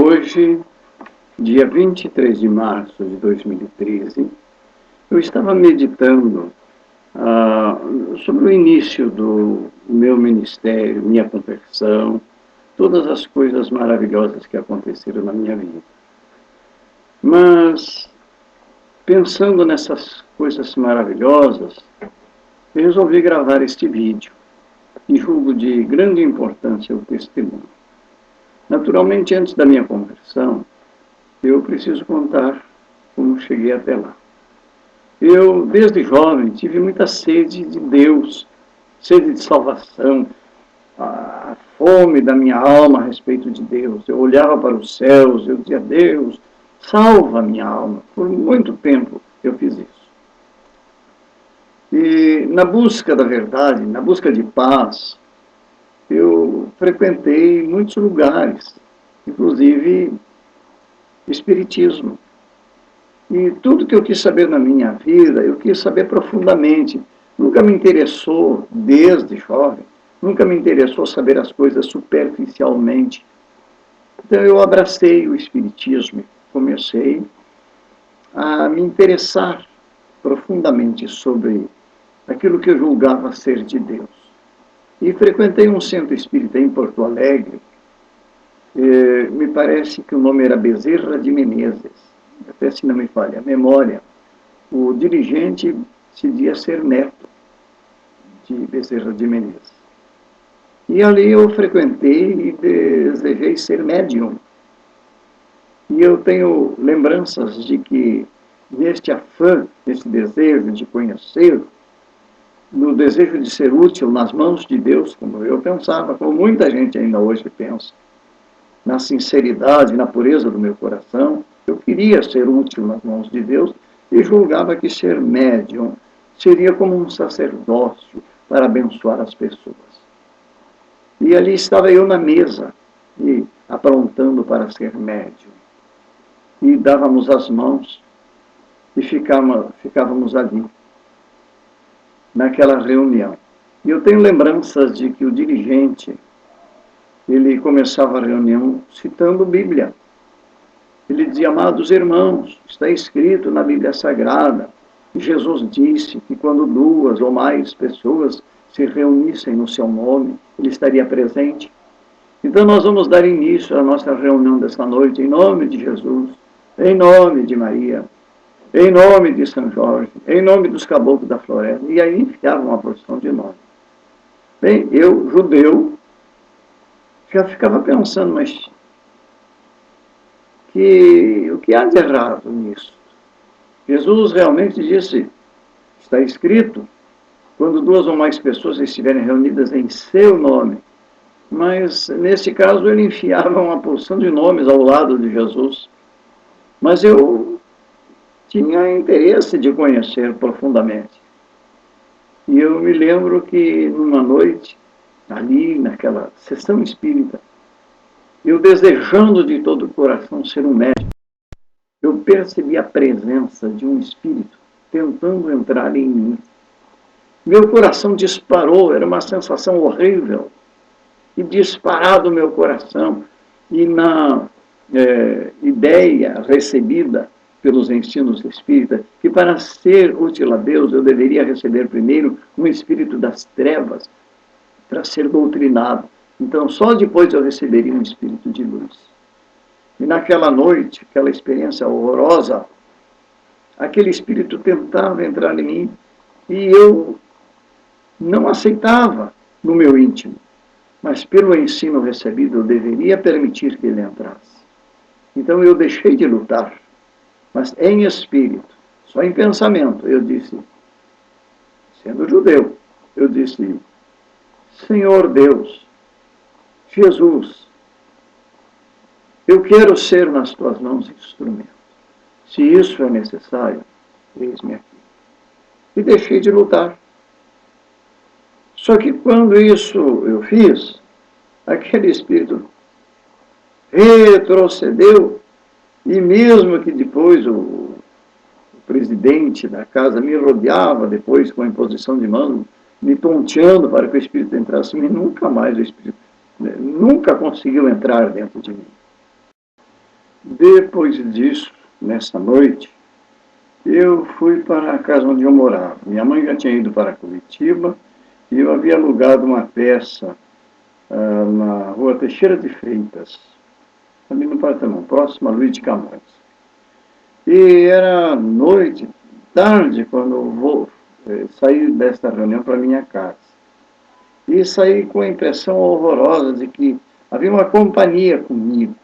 Hoje, dia 23 de março de 2013, eu estava meditando sobre o início do meu ministério, minha conversão, todas as coisas maravilhosas que aconteceram na minha vida. Mas, pensando nessas coisas maravilhosas, eu resolvi gravar este vídeo e julgo de grande importância o testemunho. Naturalmente, antes da minha conversão, eu preciso contar como cheguei até lá. Eu, desde jovem, tive muita sede de Deus, sede de salvação, a fome da minha alma a respeito de Deus. Eu olhava para os céus, eu dizia, Deus, salva a minha alma. Por muito tempo eu fiz isso. E na busca da verdade, na busca de paz, eu frequentei muitos lugares, inclusive espiritismo. E tudo que eu quis saber na minha vida, eu quis saber profundamente. Nunca me interessou, desde jovem, nunca me interessou saber as coisas superficialmente. Então eu abracei o espiritismo, comecei a me interessar profundamente sobre aquilo que eu julgava ser de Deus. E frequentei um centro espírita em Porto Alegre, me parece que o nome era Bezerra de Menezes, até se não me falha a memória. O dirigente se dizia ser neto de Bezerra de Menezes. E ali eu frequentei e desejei ser médium. E eu tenho lembranças de que, neste afã, nesse desejo de conhecer, no desejo de ser útil nas mãos de Deus, como eu pensava, como muita gente ainda hoje pensa, na sinceridade, na pureza do meu coração, eu queria ser útil nas mãos de Deus e julgava que ser médium seria como um sacerdócio para abençoar as pessoas. E ali estava eu na mesa, e aprontando para ser médium. E dávamos as mãos e ficávamos ali, naquela reunião. E eu tenho lembranças de que o dirigente, ele começava a reunião citando Bíblia. Ele dizia, amados irmãos, está escrito na Bíblia Sagrada, que Jesus disse que quando duas ou mais pessoas se reunissem no seu nome, ele estaria presente. Então nós vamos dar início à nossa reunião dessa noite, em nome de Jesus, em nome de Maria, em nome de São Jorge, em nome dos caboclos da floresta. E aí enfiavam uma porção de nome. Bem, eu, judeu, já ficava pensando, mas o que há de errado nisso? Jesus realmente disse, está escrito, quando duas ou mais pessoas estiverem reunidas em seu nome. Mas, nesse caso, ele enfiava uma porção de nomes ao lado de Jesus. Mas eu tinha interesse de conhecer profundamente. E eu me lembro que, numa noite, ali, naquela sessão espírita, eu desejando de todo o coração ser um médico, eu percebi a presença de um espírito tentando entrar em mim. Meu coração disparou, era uma sensação horrível. E disparado o meu coração. E na ideia recebida pelos ensinos espíritas, que para ser útil a Deus eu deveria receber primeiro um espírito das trevas para ser doutrinado. Então, só depois eu receberia um espírito de luz. E naquela noite, aquela experiência horrorosa, aquele espírito tentava entrar em mim e eu não aceitava no meu íntimo. Mas pelo ensino recebido, eu deveria permitir que ele entrasse. Então eu deixei de lutar, mas em espírito, só em pensamento, eu disse, sendo judeu, eu disse, Senhor Deus, Jesus, eu quero ser nas tuas mãos instrumento. Se isso é necessário, eis-me aqui. E deixei de lutar. Só que quando isso eu fiz, aquele espírito retrocedeu, e mesmo que depois o presidente da casa me rodeava depois com a imposição de mão, me tonteando para que o espírito entrasse em mim, nunca mais o espírito, nunca conseguiu entrar dentro de mim. Depois disso, nessa noite, eu fui para a casa onde eu morava. Minha mãe já tinha ido para Curitiba e eu havia alugado uma peça na rua Teixeira de Freitas, ali no Partenon, próximo a Luiz de Camões. E era noite, tarde, quando eu vou sair desta reunião para minha casa. E saí com a impressão horrorosa de que havia uma companhia comigo.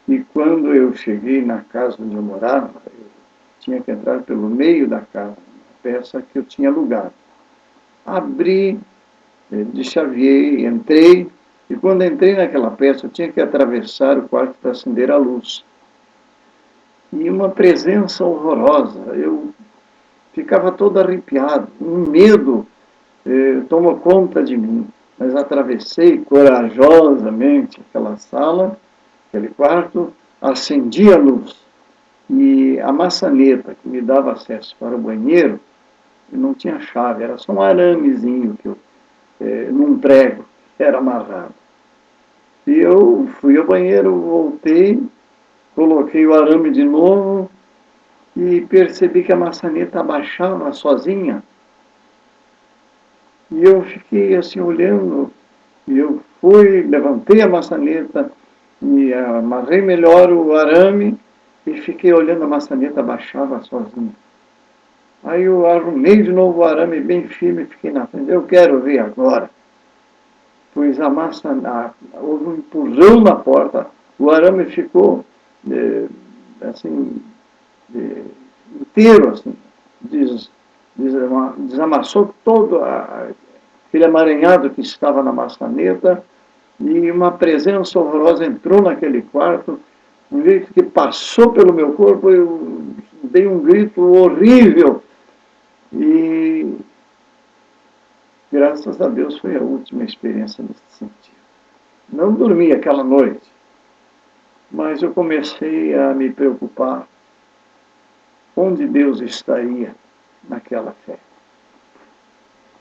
E quando eu cheguei na casa onde eu morava, eu tinha que entrar pelo meio da casa, a peça que eu tinha alugado. Abri, deschaveei, entrei, e quando entrei naquela peça, eu tinha que atravessar o quarto para acender a luz. E uma presença horrorosa, eu ficava todo arrepiado, um medo tomou conta de mim, mas atravessei corajosamente aquela sala, aquele quarto, acendi a luz e a maçaneta que me dava acesso para o banheiro não tinha chave, era só um aramezinho que eu, num prego, era amarrado. E eu fui ao banheiro, voltei, coloquei o arame de novo e percebi que a maçaneta abaixava sozinha. E eu fiquei assim olhando, e eu fui, levantei a maçaneta e amarrei melhor o arame e fiquei olhando a maçaneta abaixava sozinha. Aí eu arrumei de novo o arame bem firme e fiquei na frente. Eu quero ver agora. Pois a maçaneta, houve um empurrão na porta, o arame ficou assim, inteiro, assim, desamassou todo aquele amaranhado que estava na maçaneta e uma presença horrorosa entrou naquele quarto, um jeito que passou pelo meu corpo, eu dei um grito horrível e graças a Deus foi a última experiência nesse sentido. Não dormi aquela noite, mas eu comecei a me preocupar onde Deus estaria naquela fé.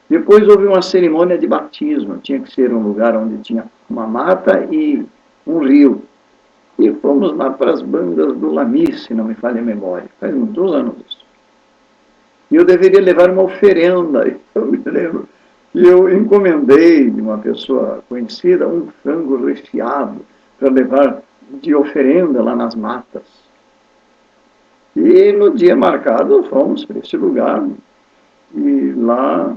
Depois houve uma cerimônia de batismo, tinha que ser um lugar onde tinha uma mata e um rio. E fomos lá para as bandas do Lami, se não me falha a memória, faz muitos anos isso. E eu deveria levar uma oferenda, eu me lembro. E eu encomendei de uma pessoa conhecida um frango recheado para levar de oferenda lá nas matas. E no dia marcado fomos para esse lugar. E lá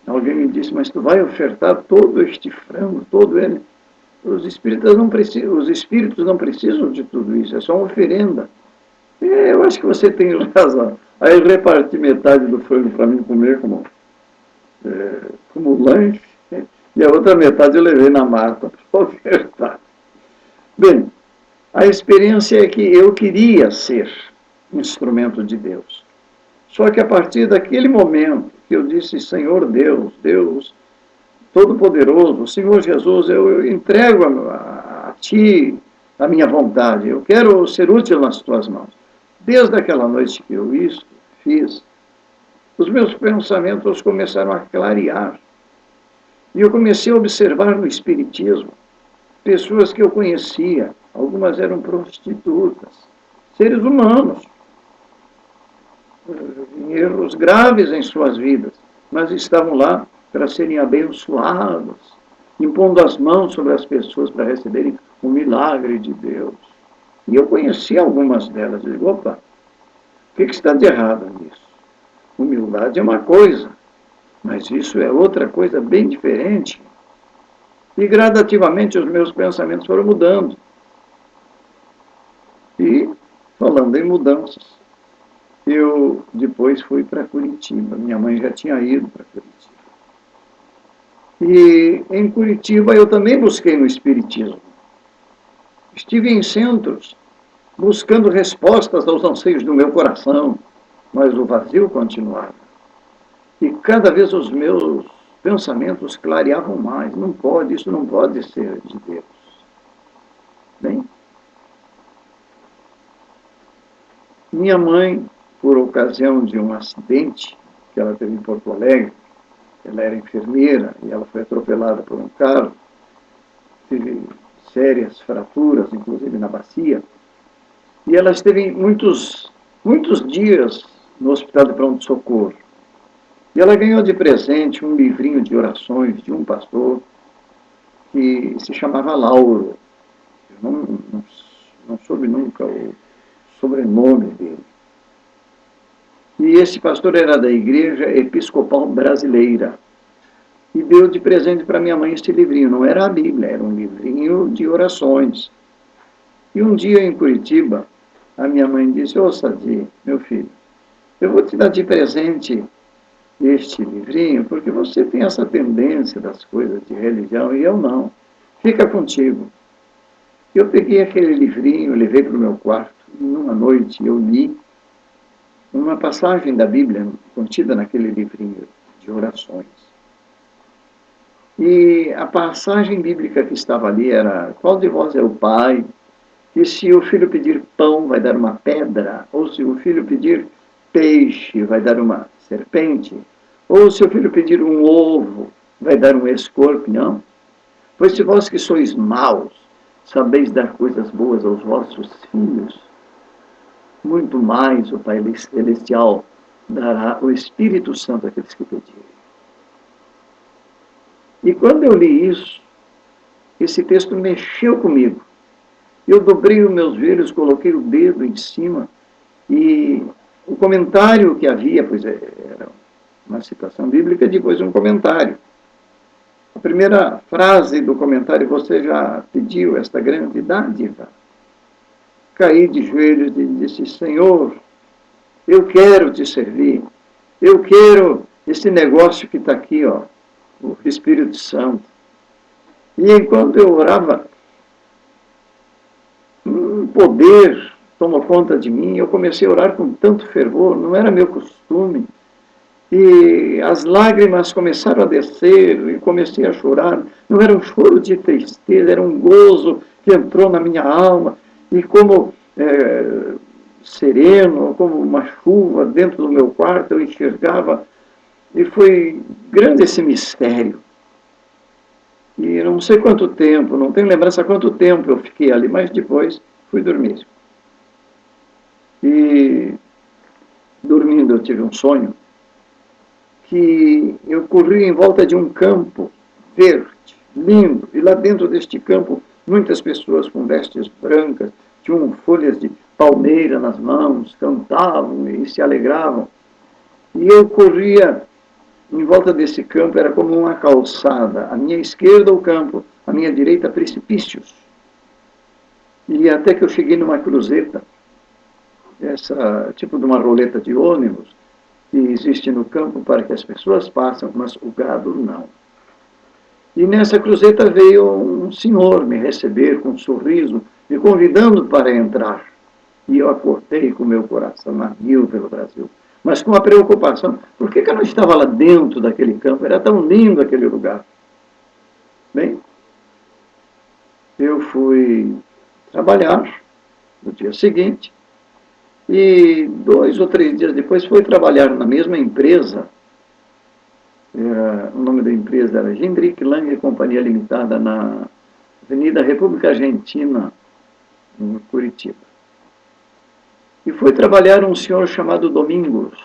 alguém me disse, mas tu vai ofertar todo este frango, todo ele? Os espíritos não precisam de tudo isso, é só uma oferenda. E eu acho que você tem razão. Aí eu reparti metade do frango para mim comer como lanche, e a outra metade eu levei na mata para ofertar. Bem, a experiência é que eu queria ser instrumento de Deus. Só que a partir daquele momento que eu disse, Senhor Deus, Deus Todo-Poderoso, Senhor Jesus, eu entrego a Ti a minha vontade, eu quero ser útil nas Tuas mãos. Desde aquela noite que eu isso fiz, os meus pensamentos começaram a clarear. E eu comecei a observar no Espiritismo pessoas que eu conhecia, algumas eram prostitutas, seres humanos, erros graves em suas vidas, mas estavam lá para serem abençoados, impondo as mãos sobre as pessoas para receberem o milagre de Deus. E eu conheci algumas delas e digo, opa, o que está de errado nisso? Humildade é uma coisa, mas isso é outra coisa bem diferente. E gradativamente os meus pensamentos foram mudando. E, falando em mudanças, eu depois fui para Curitiba. Minha mãe já tinha ido para Curitiba. E em Curitiba eu também busquei no Espiritismo. Estive em centros buscando respostas aos anseios do meu coração, mas o vazio continuava. E cada vez os meus pensamentos clareavam mais. Não pode, isso não pode ser de Deus. Bem, minha mãe, por ocasião de um acidente que ela teve em Porto Alegre, ela era enfermeira e ela foi atropelada por um carro, teve sérias fraturas, inclusive na bacia, E ela esteve muitos dias no hospital de pronto-socorro. E ela ganhou de presente um livrinho de orações de um pastor que se chamava Lauro. Eu não soube nunca o sobrenome dele. E esse pastor era da Igreja Episcopal Brasileira. E deu de presente para minha mãe este livrinho. Não era a Bíblia, era um livrinho de orações. E um dia em Curitiba, a minha mãe disse: ô Sadi, meu filho, eu vou te dar de presente este livrinho, porque você tem essa tendência das coisas de religião e eu não. Fica contigo. Eu peguei aquele livrinho, levei para o meu quarto, e numa noite eu li uma passagem da Bíblia contida naquele livrinho de orações. E a passagem bíblica que estava ali era: qual de vós é o pai, que se o filho pedir pão vai dar uma pedra, ou se o filho pedir peixe vai dar uma serpente, ou se o filho pedir um ovo vai dar um escorpião? Pois se vós que sois maus sabeis dar coisas boas aos vossos filhos, muito mais o Pai Celestial dará o Espírito Santo àqueles que pedirem. E quando eu li isso, esse texto mexeu comigo. Eu dobrei os meus joelhos, coloquei o dedo em cima e o comentário que havia, pois era uma citação bíblica, depois um comentário. A primeira frase do comentário: você já pediu esta grande dádiva? Caí de joelhos e disse: Senhor, eu quero te servir. Eu quero esse negócio que está aqui, ó, o Espírito Santo. E enquanto eu orava, um poder tomou conta de mim. Eu comecei a orar com tanto fervor, não era meu costume. E as lágrimas começaram a descer e comecei a chorar. Não era um choro de tristeza, era um gozo que entrou na minha alma. E como sereno, como uma chuva dentro do meu quarto, eu enxergava. E foi grande esse mistério. E não sei quanto tempo, não tenho lembrança quanto tempo eu fiquei ali, mas depois fui dormir. E dormindo eu tive um sonho que eu corri em volta de um campo verde, lindo, e lá dentro deste campo muitas pessoas com vestes brancas, tinham folhas de palmeira nas mãos, cantavam e se alegravam. E eu corria em volta desse campo, era como uma calçada. À minha esquerda o campo, à minha direita precipícios. E até que eu cheguei numa cruzeta, essa tipo de uma roleta de ônibus, que existe no campo para que as pessoas passem, mas o gado não. E nessa cruzeta veio um senhor me receber com um sorriso, me convidando para entrar. E eu acordei com o meu coração a mil pelo Brasil, mas com a preocupação: por que eu não estava lá dentro daquele campo? Era tão lindo aquele lugar. Bem, eu fui trabalhar no dia seguinte, e 2 ou 3 dias depois fui trabalhar na mesma empresa. O nome da empresa era Gendrick Lang Companhia Limitada, na Avenida República Argentina, em Curitiba. E foi trabalhar um senhor chamado Domingos.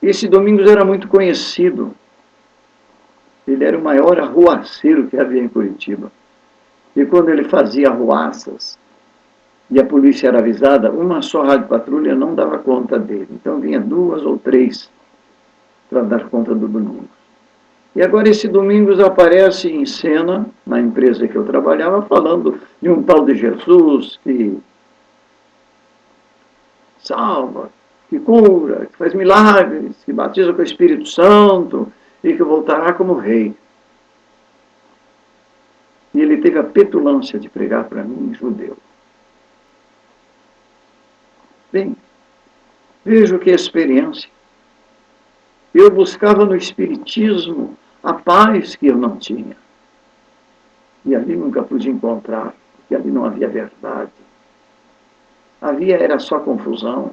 Esse Domingos era muito conhecido. Ele era o maior arruaceiro que havia em Curitiba. E quando ele fazia arruaças, e a polícia era avisada, uma só rádio-patrulha não dava conta dele. Então vinha 2 ou 3 para dar conta do Domingos. E agora esse Domingos aparece em cena, na empresa que eu trabalhava, falando de um tal de Jesus que salva, que cura, que faz milagres, que batiza com o Espírito Santo e que voltará como rei. E ele teve a petulância de pregar para mim, judeu. Bem, vejo que experiência. Eu buscava no Espiritismo a paz que eu não tinha. E ali nunca pude encontrar, porque ali não havia verdade. Havia era só confusão.